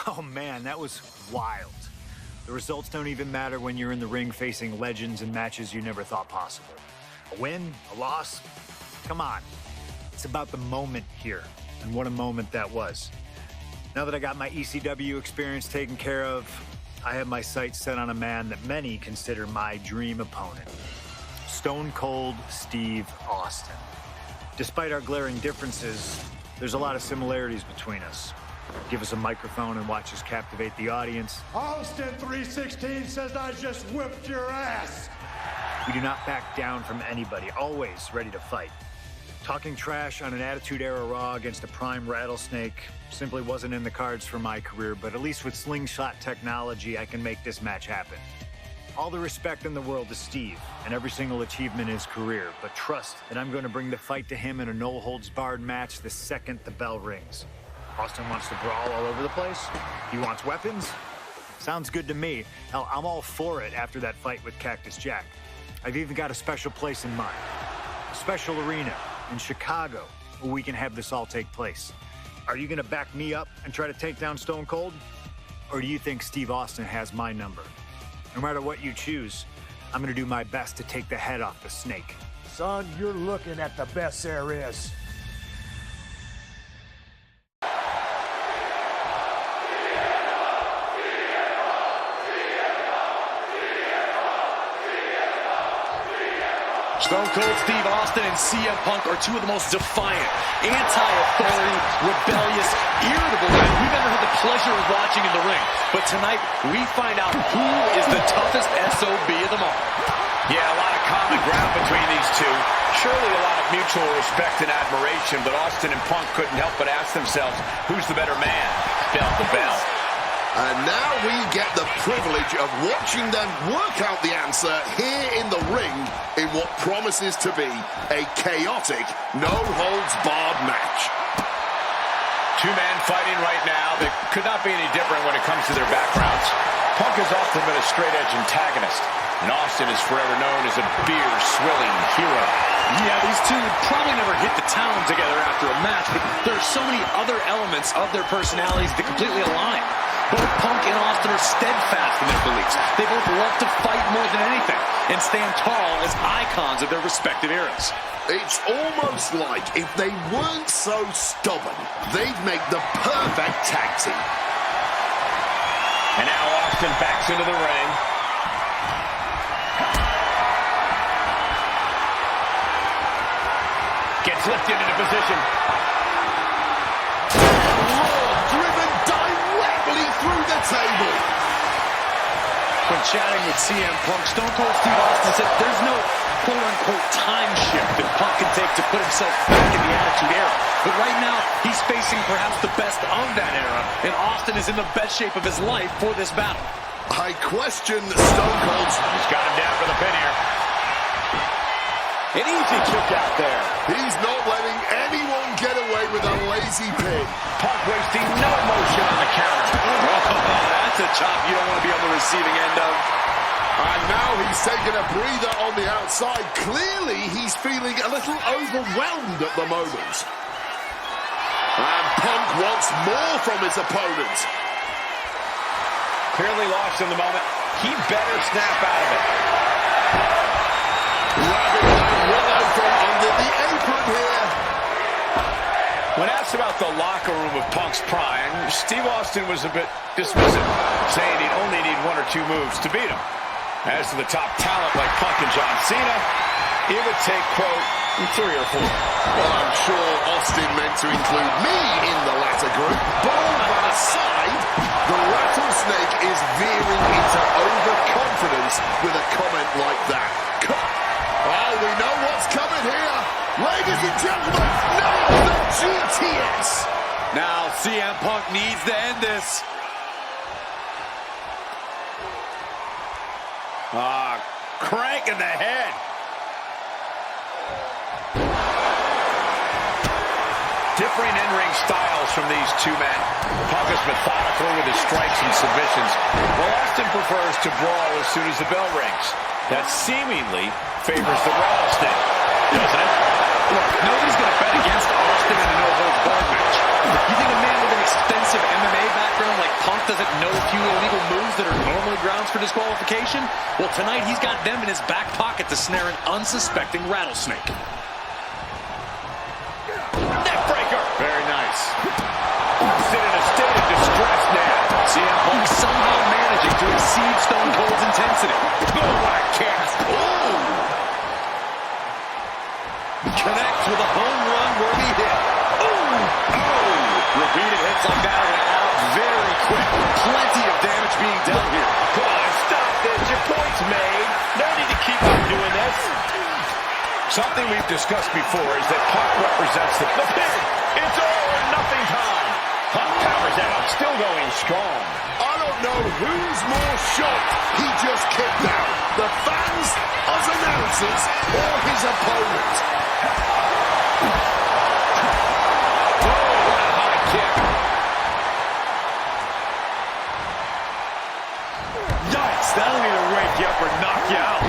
Oh man, that was wild. The results don't even matter when you're in the ring facing legends in matches you never thought possible. A win, a loss, come on. It's about the moment here, and what a moment that was. Now that I got my ECW experience taken care of, I have my sights set on a man that many consider my dream opponent. Stone Cold Steve Austin. Despite our glaring differences, there's a lot of similarities between us. Give us a microphone and watch us captivate the audience. Austin 316 says I just whipped your ass. We do not back down from anybody, always ready to fight. Talking trash on an Attitude Era Raw against a prime Rattlesnake simply wasn't in the cards for my career, but at least with slingshot technology, I can make this match happen. All the respect in the world to Steve and every single achievement in his career, but trust that I'm going to bring the fight to him in a no-holds-barred match the second the bell rings. Austin wants to brawl all over the place? He wants weapons? Sounds good to me. Hell, I'm all for it after that fight with Cactus Jack. I've even got a special place in mind. A special arena in Chicago where we can have this all take place. Are you going to back me up and try to take down Stone Cold? Or do you think Steve Austin has my number? No matter what you choose, I'm going to do my best to take the head off the snake. Son, you're looking at the best there is. Stone Cold Steve Austin and CM Punk are two of the most defiant, anti-authority, rebellious, irritable men we've ever had the pleasure of watching in the ring. But tonight, we find out who is the toughest SOB of them all. Yeah, a lot of common ground between these two. Surely a lot of mutual respect and admiration, but Austin and Punk couldn't help but ask themselves, who's the better man, bell to bell? And now we get the privilege of watching them work out the answer here in the ring in what promises to be a chaotic, no-holds-barred match. Two men fighting right now that could not be any different when it comes to their backgrounds. Punk has often been a straight-edge antagonist, and Austin is forever known as a beer-swilling hero. Yeah, these two would probably never hit the town together after a match, but there are so many other elements of their personalities that completely align. Both Punk and Austin are steadfast in their beliefs. They both love to fight more than anything and stand tall as icons of their respective eras. It's almost like if they weren't so stubborn, they'd make the perfect tag team. And now Austin backs into the ring. Gets lifted into position. Driven directly through the table. When chatting with CM Punk, Stone Cold Steve Austin said there's no quote-unquote time shift that Punk can take to put himself back in the Attitude Era. But right now, he's facing perhaps the best of that era, and Austin is in the best shape of his life for this battle. I question Stone Cold's... He's got him down for the pin here. An easy kick out there. He's not letting anyone get away with a lazy pin. Punk wasting no motion on the counter. Oh, that's a chop you don't want to be on the receiving end of. And now he's taking a breather on the outside. Clearly, he's feeling a little overwhelmed at the moment. And Punk wants more from his opponent. Clearly lost in the moment. He better snap out of it. Grabbing that Willow from under the apron here. When asked about the locker room of Punk's prime, Steve Austin was a bit dismissive, saying he'd only need one or two moves to beat him. As to the top talent like Punk and John Cena, it would take, quote, 3 or 4. Well, I'm sure Austin meant to include me in the latter group. But all that aside, the Rattlesnake is veering into overconfidence with a comment like that. Oh, we know what's coming here. Ladies and gentlemen, now the GTS. Now CM Punk needs to end this. Crank in the head. Differing in-ring styles from these two men. Punk is methodical with his strikes and submissions, while Austin prefers to brawl as soon as the bell rings. That seemingly favors the Rattlesnake, doesn't it? Look, nobody's going to bet against Austin in a no-holds-barred match. You think a man with an extensive MMA background like Punk Punk doesn't know a few illegal moves that are normally grounds for disqualification? Well, tonight he's got them in his back pocket to snare an unsuspecting rattlesnake. Neckbreaker. Very nice. Austin in a state of distress now. CM Punk somehow managing to exceed Stone Cold's intensity. Boom, what a kick. Ooh. Connects with a home run worthy hit. Ooh! Oh! Repeated hits like that are out very quick. Plenty of damage being dealt here. Come on, stop this. Your point's made. No need to keep on doing this. Something we've discussed before is that Punk represents the pin. It's all or nothing time. Punk powers out, still going strong. I don't know who's more shocked he just kicked out. The fans, us announcers, or his opponent. Yikes, that'll either wake you up or knock you out.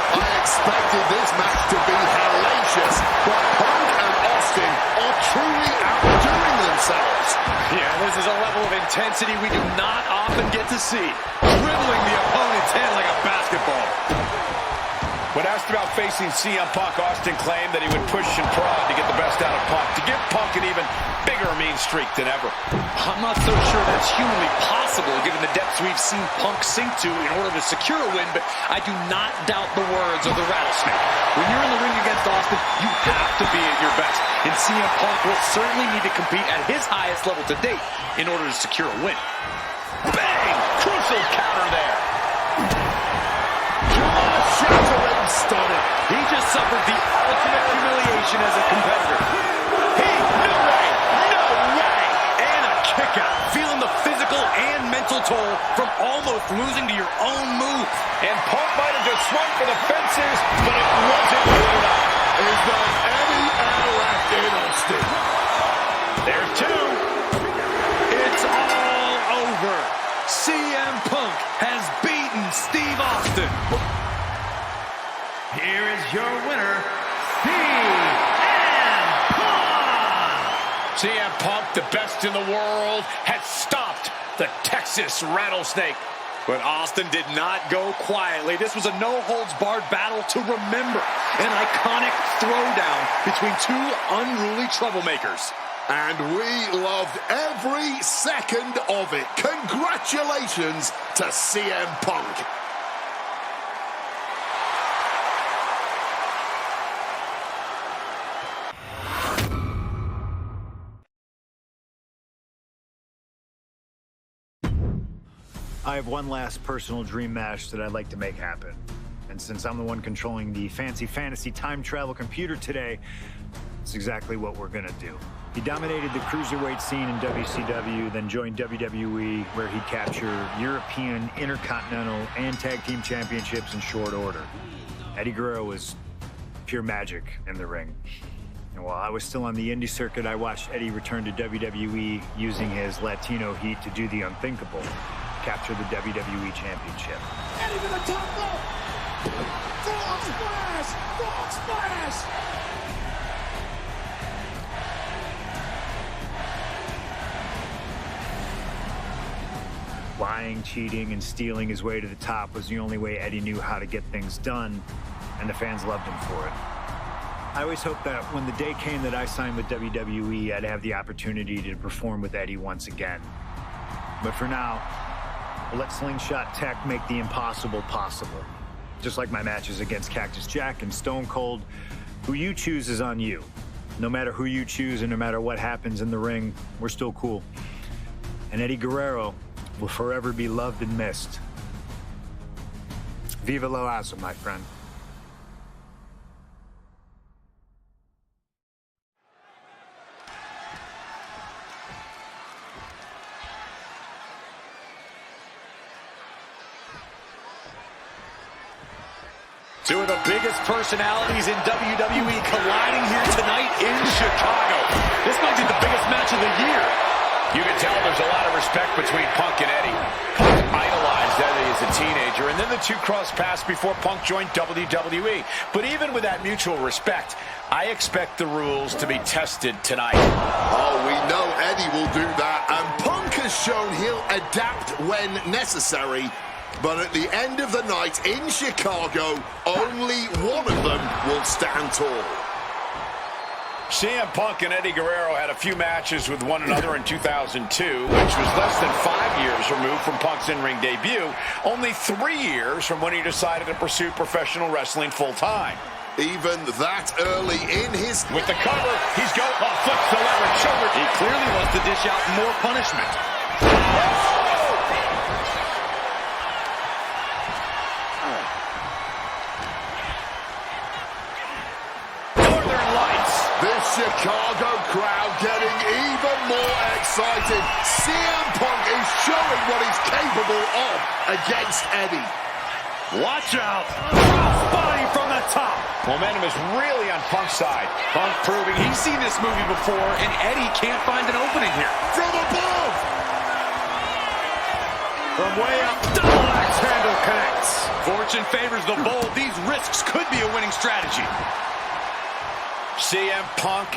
I expected this match to be hellacious, but Punk and Austin are truly outdoing themselves. Yeah, this is a level of intensity we do not often get to see. Dribbling the opponent's head like a basketball. When asked about facing CM Punk, Austin claimed that he would push and prod to get the best out of Punk, to give Punk an even bigger mean streak than ever. I'm not so sure that's humanly possible given the depths we've seen Punk sink to in order to secure a win, but I do not doubt the words of the rattlesnake. When you're in the ring against Austin, you have to be at your best, and CM Punk will certainly need to compete at his highest level to date in order to secure a win. Bang! Crucial counter there. Shattering stunning. He just suffered the ultimate humiliation as a competitor. No way! No way! And a kick out. Feeling the physical and mental toll from almost losing to your own move. And Punk might have just swung for the fences, but it wasn't good enough. Is there any air left in Austin? There's two. It's all over. CM Punk has beaten Steve Austin. Here is your winner, CM Punk! CM Punk, the best in the world, has stopped the Texas Rattlesnake. But Austin did not go quietly. This was a no-holds-barred battle to remember. An iconic throwdown between two unruly troublemakers. And we loved every second of it. Congratulations to CM Punk. I have one last personal dream match that I'd like to make happen. And since I'm the one controlling the fancy fantasy time travel computer today, it's exactly what we're gonna do. He dominated the cruiserweight scene in WCW, then joined WWE, where he captured European, Intercontinental, and Tag Team Championships in short order. Eddie Guerrero was pure magic in the ring. And while I was still on the indie circuit, I watched Eddie return to WWE using his Latino heat to do the unthinkable. Capture the WWE Championship. Eddie to the top rope! Frog splash! Frog splash! Lying, cheating, and stealing his way to the top was the only way Eddie knew how to get things done, and the fans loved him for it. I always hoped that when the day came that I signed with WWE, I'd have the opportunity to perform with Eddie once again. But for now, we'll let Slingshot Tech make the impossible possible. Just like my matches against Cactus Jack and Stone Cold, who you choose is on you. No matter who you choose and no matter what happens in the ring, we're still cool. And Eddie Guerrero will forever be loved and missed. Viva la raza, my friend. Two of the biggest personalities in WWE colliding here tonight in Chicago. This might be the biggest match of the year. You can tell there's a lot of respect between Punk and Eddie. Punk idolized Eddie as a teenager, and then the two crossed paths before Punk joined WWE. But even with that mutual respect, I expect the rules to be tested tonight. Oh, we know Eddie will do that, and Punk has shown he'll adapt when necessary. But at the end of the night in Chicago, only one of them will stand tall. CM Punk and Eddie Guerrero had a few matches with one another in 2002, which was less than 5 years removed from Punk's in-ring debut, only 3 years from when he decided to pursue professional wrestling full-time. Even that early in his... With the cover, he's going off, flips the leverage shoulder. He clearly wants to dish out more punishment. Northern Lights. This Chicago crowd getting even more excited. CM Punk is showing what he's capable of against Eddie. Watch out. Crossbody from the top. Momentum is really on Punk's side. Punk proving he's seen this movie before, and Eddie can't find an opening here. From above. From way up, double axe handle connects. Fortune favors the bold. These risks could be a winning strategy. CM Punk,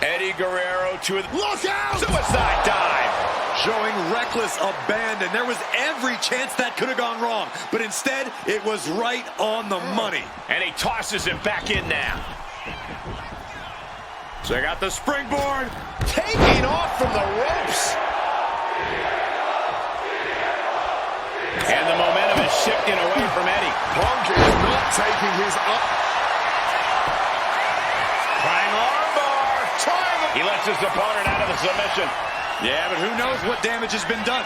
Eddie Guerrero to a Look out! suicide dive. Showing reckless abandon. There was every chance that could have gone wrong, but instead, it was right on the money. And he tosses it back in now. Check out the springboard. Taking off from the ropes. And the momentum is shifting away from Eddie. Punk is not taking his up. Prime armbar. He lets his opponent out of the submission. Yeah, but who knows what damage has been done.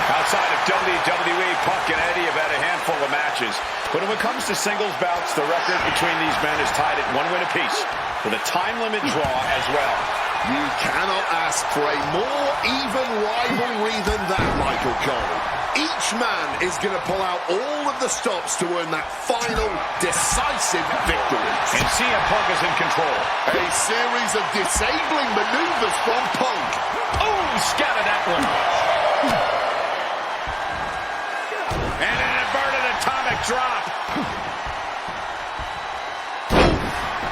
Outside of WWE, Punk and Eddie have had a handful of matches. But when it comes to singles bouts, the record between these men is tied at 1 win apiece, with a time limit draw as well. You cannot ask for a more even rivalry than that, Michael Cole. Each man is going to pull out all of the stops to earn that final, decisive victory. And CM Punk is in control. A series of disabling maneuvers from Punk. Oh, scattered that one. And an inverted atomic drop.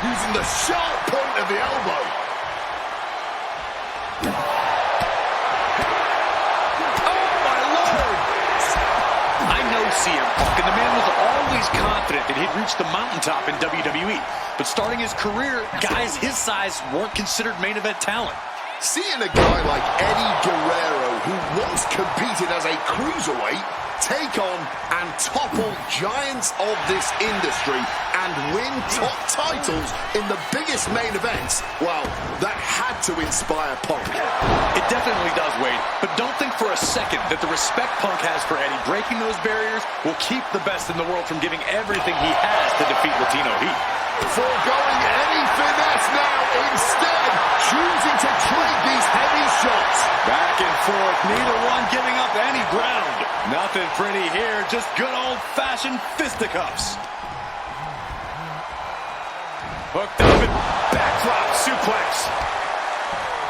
Using the sharp point of the elbow. CM Punk, and the man was always confident that he'd reach the mountaintop in WWE. But starting his career, guys his size weren't considered main event talent. Seeing a guy like Eddie Guerrero, who once competed as a cruiserweight, take on and topple giants of this industry and win top titles in the biggest main events, well, that had to inspire Punk. It definitely does, Wade, but don't think for a second that the respect Punk has for Eddie breaking those barriers will keep the best in the world from giving everything he has to defeat Latino Heat. Foregoing any finesse now, instead choosing to trade these heavy shots. Back and forth, neither one giving up any ground. Nothing pretty here, just good old-fashioned fisticuffs. Hooked up and backdrop suplex.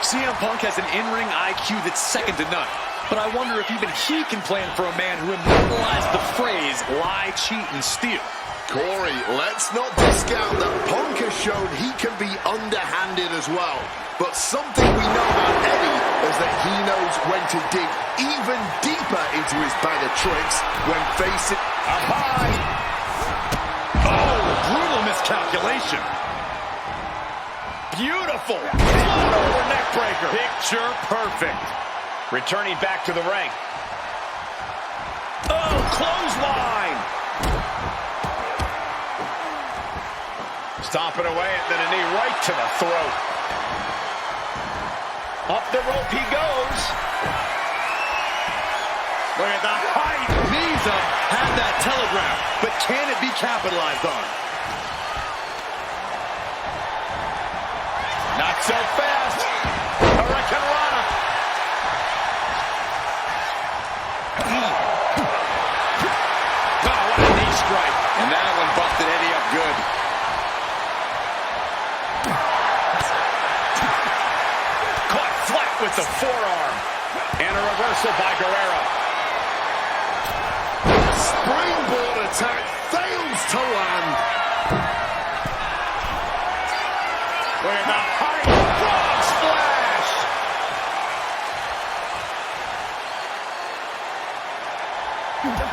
CM Punk has an in-ring IQ that's second to none. But I wonder if even he can plan for a man who immortalized the phrase, lie, cheat, and steal. Corey, let's not discount that Punk has shown he can be underhanded as well. But something we know about Eddie is that he knows when to dig even deeper into his bag of tricks when facing... Up high. Oh, brutal miscalculation. Beautiful. Float over neck breaker. Picture perfect. Returning back to the ring. Oh, clothesline. Stomping away and then a knee right to the throat. Up the rope he goes. Look at the height. Knees up. Had that telegraph. But can it be capitalized on? Not so fast. Hurricane Rana. Oh, what a knee strike. And that one busted Eddie up good. And a reversal by Guerrero. Springboard attack fails to land. Look at the height. Frog splash.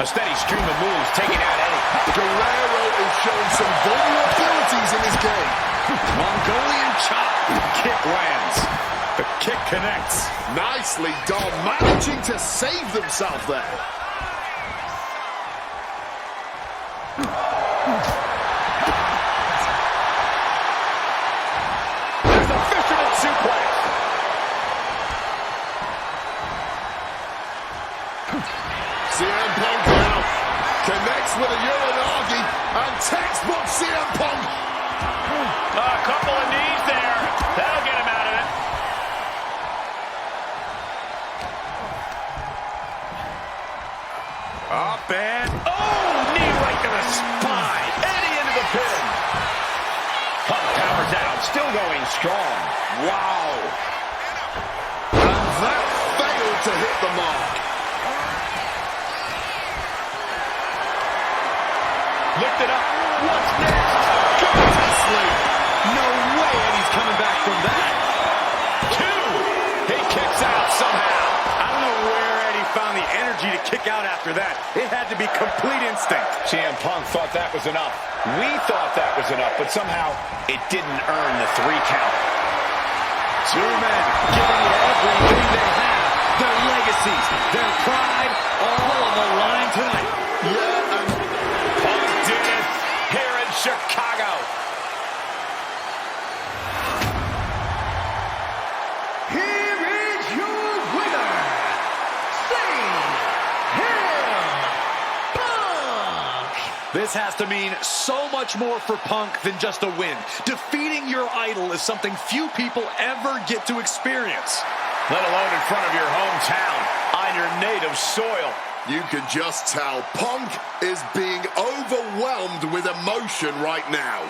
A steady stream of moves taking out Eddie. Guerrero is showing some vulnerabilities in his game. Mongolian chop. Kick lands. The kick connects. Nicely done, managing to save themselves there. There's the fisherman suplex. CM Punk now connects with a Uranagi and textbook CM Punk. A couple of knees there. That'll get him out of it. Up and knee right to the spine. Eddie into the pin. Punk powers out, still going strong. Wow. And that failed to hit the mark. Lift it up. What's next? Go to sleep. No way Eddie's coming back from that. 2. He kicks out somehow. I don't know where Eddie found the energy to kick out after that. It had to be complete instinct. CM Punk thought that was enough. We thought that was enough, but somehow it didn't earn the 3 count. 2 men giving it everything they have. Their legacies, their pride, all on the line tonight. Yeah, and Punk did it here in Chicago. Here is your winner, CM Punk. This has to mean so much more for Punk than just a win. Defeating your idol is something few people ever get to experience. Let alone in front of your hometown, on your native soil. you can just tell Punk is being overwhelmed with emotion right now.